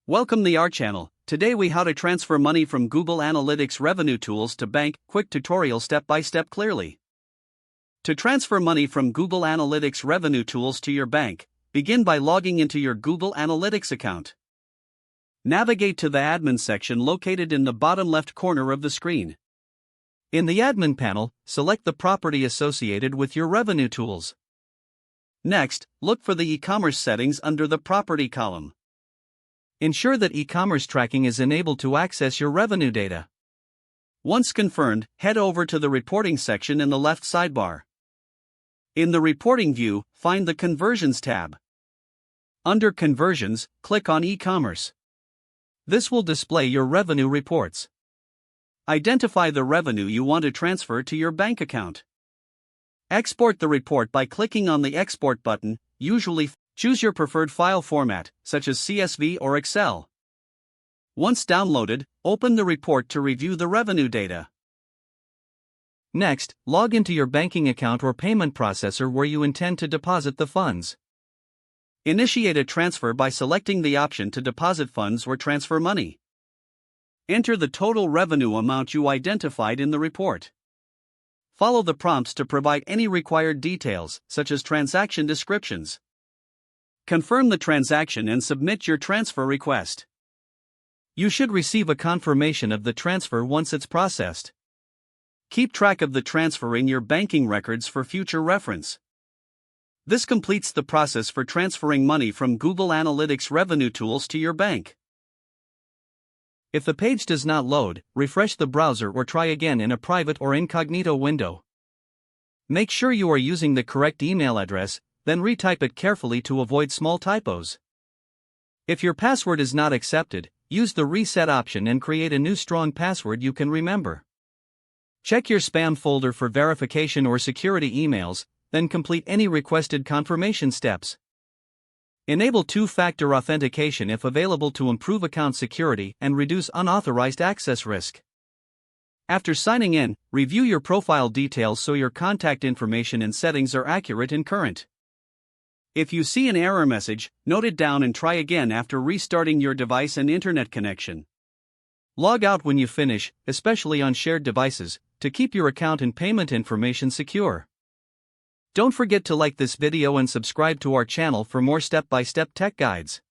Welcome to our channel. Today we how to transfer money from Google Analytics revenue tools to bank. Quick tutorial step by step clearly. To transfer money from Google Analytics revenue tools to your bank, begin by logging into your Google Analytics account. Navigate to the admin section located in the bottom left corner of the screen. In the admin panel, select the property associated with your revenue tools. Next, look for the e-commerce settings under the property column. Ensure that e-commerce tracking is enabled to access your revenue data. Once confirmed, head over to the reporting section in the left sidebar. In the reporting view, find the Conversions tab. Under Conversions, click on e-commerce. This will display your revenue reports. Identify the revenue you want to transfer to your bank account. Export the report by clicking on the Export button, usually choose your preferred file format, such as CSV or Excel. Once downloaded, open the report to review the revenue data. Next, log into your banking account or payment processor where you intend to deposit the funds. Initiate a transfer by selecting the option to deposit funds or transfer money. Enter the total revenue amount you identified in the report. Follow the prompts to provide any required details, such as transaction descriptions. Confirm the transaction and submit your transfer request. You should receive a confirmation of the transfer once it's processed. Keep track of the transfer in your banking records for future reference. This completes the process for transferring money from Google Analytics revenue tools to your bank. If the page does not load, refresh the browser or try again in a private or incognito window. Make sure you are using the correct email address, then retype it carefully to avoid small typos. If your password is not accepted, use the reset option and create a new strong password you can remember. Check your spam folder for verification or security emails, then complete any requested confirmation steps. Enable two-factor authentication if available to improve account security and reduce unauthorized access risk. After signing in, review your profile details so your contact information and settings are accurate and current. If you see an error message, note it down and try again after restarting your device and internet connection. Log out when you finish, especially on shared devices, to keep your account and payment information secure. Don't forget to like this video and subscribe to our channel for more step-by-step tech guides.